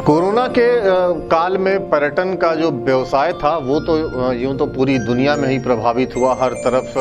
Corona के काल में पर्यटन का जो व्यवसाय था वो तो यूं तो पूरी दुनिया में ही प्रभावित हुआ। हर तरफ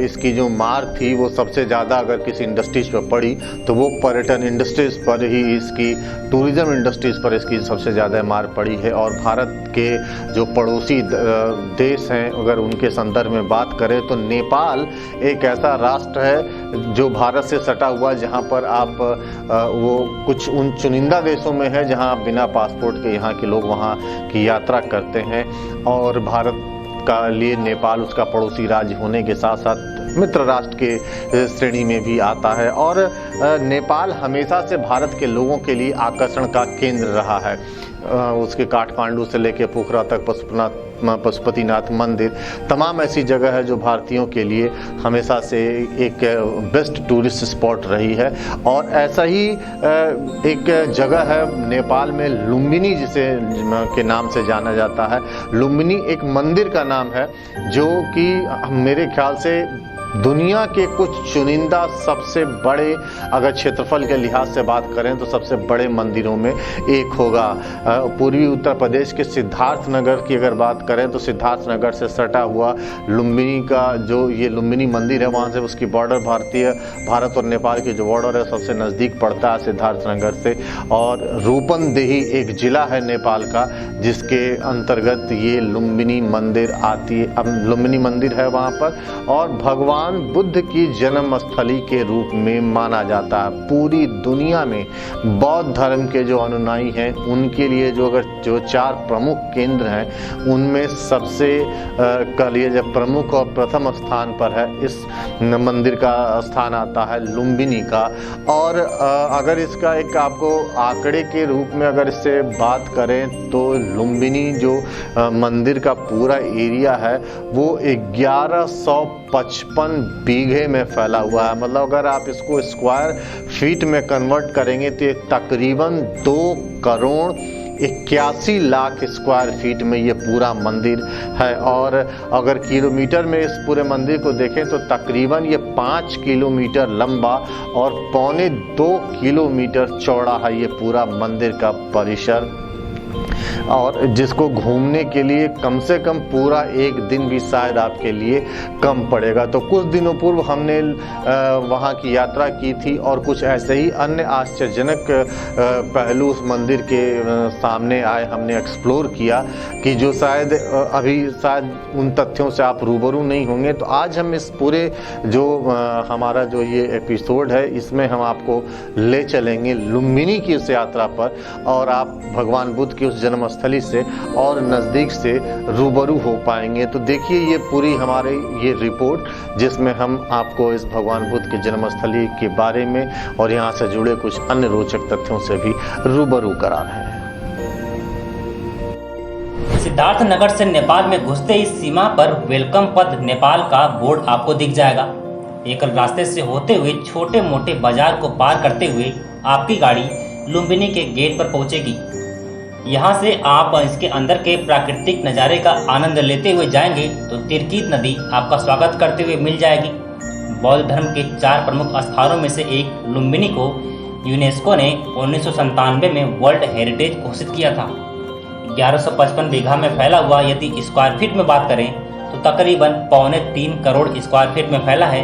इसकी जो मार थी वो सबसे ज़्यादा अगर किसी इंडस्ट्रीज पर पड़ी तो वो पर्यटन इंडस्ट्रीज पर ही, इसकी टूरिज्म इंडस्ट्रीज पर इसकी सबसे ज़्यादा मार पड़ी है। और भारत के जो पड़ोसी देश हैं, अगर उनके संदर्भ में बात करें तो नेपाल एक ऐसा राष्ट्र है जो भारत से सटा हुआ, जहाँ पर आप वो कुछ उन चुनिंदा देशों में है जहाँ आप बिना पासपोर्ट के यहाँ के लोग वहाँ की यात्रा करते हैं। और भारत का लिए नेपाल उसका पड़ोसी राज्य होने के साथ साथ मित्र राष्ट्र के श्रेणी में भी आता है। और नेपाल हमेशा से भारत के लोगों के लिए आकर्षण का केंद्र रहा है। उसके काठमांडू से लेकर पोखरा तक पशुपतिनाथ मंदिर, तमाम ऐसी जगह है जो भारतीयों के लिए हमेशा से एक बेस्ट टूरिस्ट स्पॉट रही है। और ऐसा ही एक जगह है नेपाल में लुम्बिनी, जिसे के नाम से जाना जाता है। लुम्बिनी एक मंदिर का नाम है जो कि मेरे ख्याल से दुनिया के कुछ चुनिंदा सबसे बड़े, अगर क्षेत्रफल के लिहाज से बात करें तो सबसे बड़े मंदिरों में एक होगा। पूर्वी उत्तर प्रदेश के सिद्धार्थ नगर की अगर बात करें तो सिद्धार्थ नगर से सटा हुआ लुम्बिनी का जो ये लुम्बिनी मंदिर है, वहाँ से उसकी बॉर्डर भारत और नेपाल की जो बॉर्डर है सबसे नज़दीक पड़ता है सिद्धार्थ नगर से। और रूपन्देही एक ज़िला है नेपाल का जिसके अंतर्गत ये लुम्बिनी मंदिर आती है। अब लुम्बिनी मंदिर है वहाँ पर, और भगवान बुद्ध की जन्मस्थली के रूप में माना जाता है। पूरी दुनिया में बौद्ध धर्म के जो अनुयायी हैं उनके लिए जो 4 प्रमुख केंद्र हैं उनमें सबसे कह लिए जब प्रमुख और प्रथम स्थान पर है इस मंदिर का स्थान आता है लुम्बिनी का। और अगर इसका एक आपको आंकड़े के रूप में अगर इससे बात करें तो लुम्बिनी जो मंदिर का पूरा एरिया है वो 1155 बीघे में फैला हुआ है। मतलब अगर आप इसको स्क्वायर फीट में कन्वर्ट करेंगे तो ये तकरीबन 2 करोड़ 81 लाख स्क्वायर फीट में ये पूरा मंदिर है। और अगर किलोमीटर में इस पूरे मंदिर को देखें तो तकरीबन ये 5 किलोमीटर लंबा और 1.25 किलोमीटर चौड़ा है ये पूरा मंदिर का परिसर। और जिसको घूमने के लिए कम से कम पूरा एक दिन भी शायद आपके लिए कम पड़ेगा। तो कुछ दिनों पूर्व हमने वहाँ की यात्रा की थी और कुछ ऐसे ही अन्य आश्चर्यजनक पहलू उस मंदिर के सामने आए, हमने एक्सप्लोर किया कि जो शायद अभी उन तथ्यों से आप रूबरू नहीं होंगे। तो आज हम इस पूरे जो हमारा जो ये एपिसोड है इसमें हम आपको ले चलेंगे लुम्बिनी की उस यात्रा पर, और आप भगवान बुद्ध की उस जन्मस्थली से और नज़दीक से रूबरू हो पाएंगे। तो देखिए ये पूरी हमारे ये रिपोर्ट जिसमें हम आपको इस भगवान बुद्ध के जन्मस्थली के बारे में और यहाँ से जुड़े कुछ अन्य रोचक तथ्यों से भी रूबरू करा रहे हैं। सिद्धार्थ नगर से नेपाल में घुसते ही सीमा पर वेलकम पद नेपाल का बोर्ड आपको दिख जाएगा। एकल रास्ते से होते हुए छोटे मोटे बाजार को पार करते हुए आपकी गाड़ी लुम्बिनी के गेट पर पहुंचेगी। यहाँ से आप इसके अंदर के प्राकृतिक नज़ारे का आनंद लेते हुए जाएंगे तो तिरकीत नदी आपका स्वागत करते हुए मिल जाएगी। बौद्ध धर्म के 4 प्रमुख स्थानों में से एक लुम्बिनी को यूनेस्को ने 1997 में वर्ल्ड हेरिटेज घोषित किया था। 1155 बीघा में फैला हुआ यदि स्क्वायर फीट में बात करें तो तकरीबन 3.25 करोड़ स्क्वायर फीट में फैला है।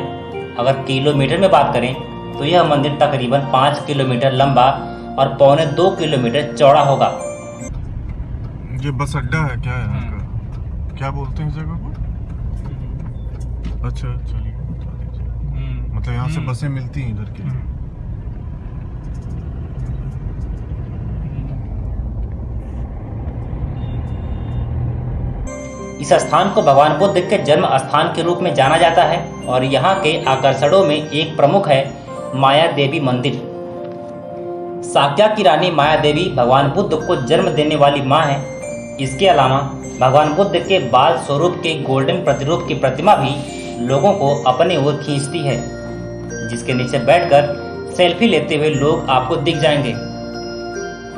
अगर किलोमीटर में बात करें तो यह मंदिर तकरीबन 5 किलोमीटर लंबा और 2.25 किलोमीटर चौड़ा होगा। ये बस अड्डा है क्या यहाँ का? क्या बोलते हैं इस जगह को? अच्छा चलिए, मतलब यहाँ से बसें मिलती हैं इधर की? इस स्थान को भगवान बुद्ध के जन्म स्थान के रूप में जाना जाता है और यहाँ के आकर्षणों में एक प्रमुख है माया देवी मंदिर। साक्या की रानी माया देवी भगवान बुद्ध को जन्म देने वाली माँ है। इसके अलावा भगवान बुद्ध के बाल स्वरूप के गोल्डन प्रतिरूप की प्रतिमा भी लोगों को अपने ओर खींचती है, जिसके नीचे बैठकर सेल्फी लेते हुए लोग आपको दिख जाएंगे।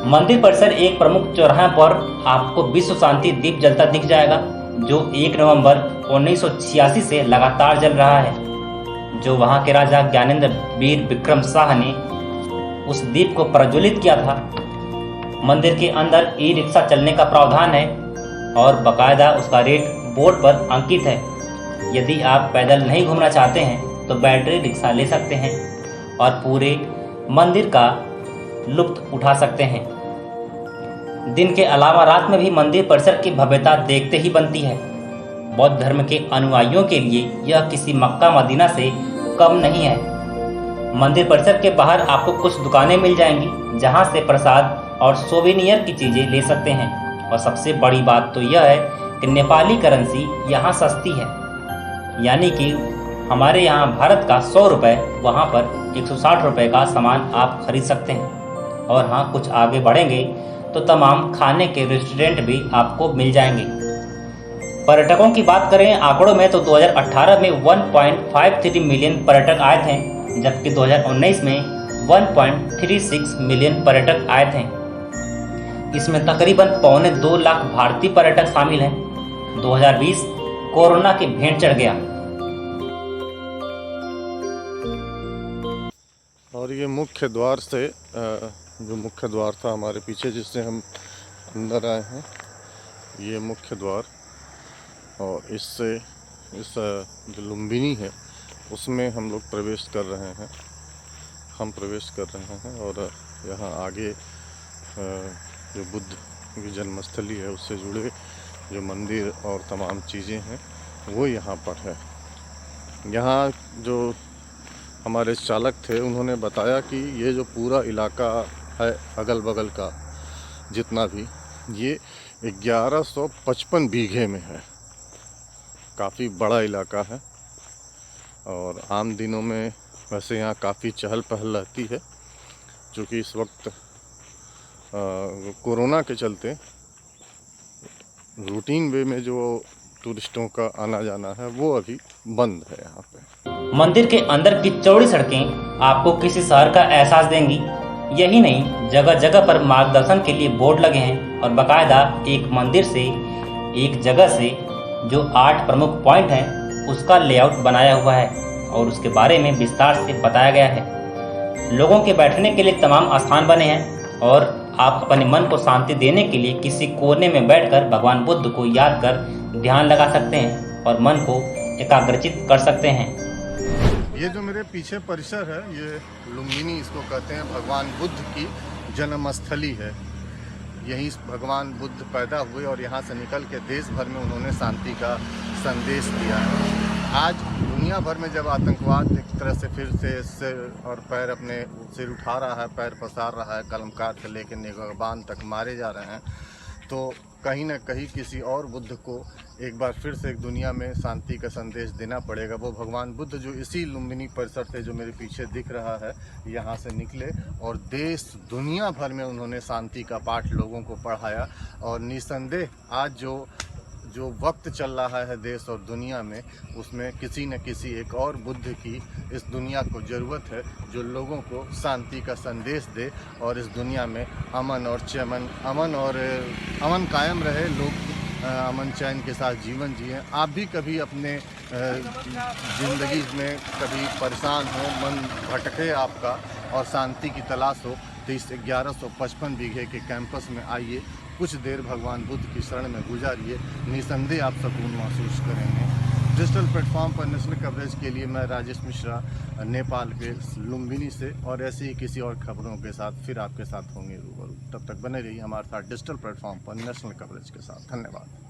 मंदिर परिसर एक प्रमुख चौराहे पर आपको विश्व शांति दीप जलता दिख जाएगा, जो 1 नवंबर 1986 से लगातार जल रहा है, जो वहां के राजा ज्ञानेंद्र वीर विक्रम शाह ने उस दीप को प्रज्वलित किया था। मंदिर के अंदर ई रिक्शा चलने का प्रावधान है और बकायदा उसका रेट बोर्ड पर अंकित है। यदि आप पैदल नहीं घूमना चाहते हैं तो बैटरी रिक्शा ले सकते हैं और पूरे मंदिर का लुत्फ उठा सकते हैं। दिन के अलावा रात में भी मंदिर परिसर की भव्यता देखते ही बनती है। बौद्ध धर्म के अनुयायियों के लिए यह किसी मक्का मदीना से कम नहीं है। मंदिर परिसर के बाहर आपको कुछ दुकानें मिल जाएंगी, जहां से प्रसाद और सोवेनियर की चीजें ले सकते हैं। और सबसे बड़ी बात तो यह है कि नेपाली करेंसी यहाँ सस्ती है, यानी कि हमारे यहाँ भारत का 100 रुपये, वहाँ पर 160 रुपये का सामान आप खरीद सकते हैं। और हाँ, कुछ आगे बढ़ेंगे तो तमाम खाने के रेस्टोरेंट भी आपको मिल जाएंगे। पर्यटकों की बात करें आंकड़ों में तो 2018 में 1.53 मिलियन पर्यटक आए थे, जबकि 2019 में 1.36 मिलियन पर्यटक आए थे। इसमें तकरीबन 1.25 लाख भारतीय पर्यटक शामिल हैं। 2020 कोरोना की भेंट चढ़ गया और ये मुख्य द्वार से जो मुख्य द्वार था हमारे पीछे, जिससे हम अंदर आए हैं, ये मुख्य द्वार, और इससे इस जो लुम्बिनी है उसमें हम लोग प्रवेश कर रहे हैं। हम प्रवेश कर रहे हैं और यहाँ आगे जो बुद्ध की जन्मस्थली है उससे जुड़े जो मंदिर और तमाम चीज़ें हैं वो यहाँ पर है। यहाँ जो हमारे चालक थे उन्होंने बताया कि ये जो पूरा इलाका है अगल बगल का जितना भी, ये 1155 बीघे में है। काफ़ी बड़ा इलाका है और आम दिनों में वैसे यहाँ काफ़ी चहल पहल रहती है, जो कि इस वक्त कोरोना के चलते रूटीन वे में जो टूरिस्टों का आना जाना है वो अभी बंद है यहाँ पे। मंदिर के अंदर की चौड़ी सड़कें आपको किसी शहर का एहसास देंगी। यही नहीं, जगह जगह पर मार्गदर्शन के लिए बोर्ड लगे हैं और बाकायदा एक मंदिर से, एक जगह से जो 8 प्रमुख पॉइंट हैं उसका लेआउट बनाया हुआ है और उसके बारे में विस्तार से बताया गया है। लोगों के बैठने के लिए तमाम स्थान बने हैं और आप अपने मन को शांति देने के लिए किसी कोने में बैठकर भगवान बुद्ध को याद कर ध्यान लगा सकते हैं और मन को एकाग्रचित कर सकते हैं। ये जो मेरे पीछे परिसर है, ये लुम्बिनी इसको कहते हैं, भगवान बुद्ध की जन्मस्थली है। यहीं भगवान बुद्ध पैदा हुए और यहाँ से निकल के देश भर में उन्होंने शांति का संदेश दिया है। आज दुनिया भर में जब आतंकवाद एक तरह से फिर से सिर और पैर अपने सिर उठा रहा है, पैर पसार रहा है, कलमकार से लेकर निगहबान तक मारे जा रहे हैं, तो कहीं न कहीं किसी और बुद्ध को एक बार फिर से एक दुनिया में शांति का संदेश देना पड़ेगा। वो भगवान बुद्ध जो इसी लुम्बिनी परिसर से जो मेरे पीछे दिख रहा है, यहाँ से निकले और देश दुनिया भर में उन्होंने शांति का पाठ लोगों को पढ़ाया। और निसंदेह आज जो वक्त चल रहा है देश और दुनिया में, उसमें किसी न किसी एक और बुद्ध की इस दुनिया को ज़रूरत है, जो लोगों को शांति का संदेश दे और इस दुनिया में अमन कायम रहे, लोग अमन चैन के साथ जीवन जिए। आप भी कभी अपने ज़िंदगी में कभी परेशान हो, मन भटके आपका और शांति की तलाश हो, तो इस 1155 बीघे के कैंपस में आइए, कुछ देर भगवान बुद्ध की शरण में गुजारिए, निसंदेह आप सुकून महसूस करेंगे। डिजिटल प्लेटफॉर्म पर नेशनल कवरेज के लिए मैं राजेश मिश्रा, नेपाल के लुम्बिनी से, और ऐसे ही किसी और खबरों के साथ फिर आपके साथ होंगे रूबरू। तब तक बने रहिए हमारे साथ डिजिटल प्लेटफॉर्म पर नेशनल कवरेज के साथ। धन्यवाद।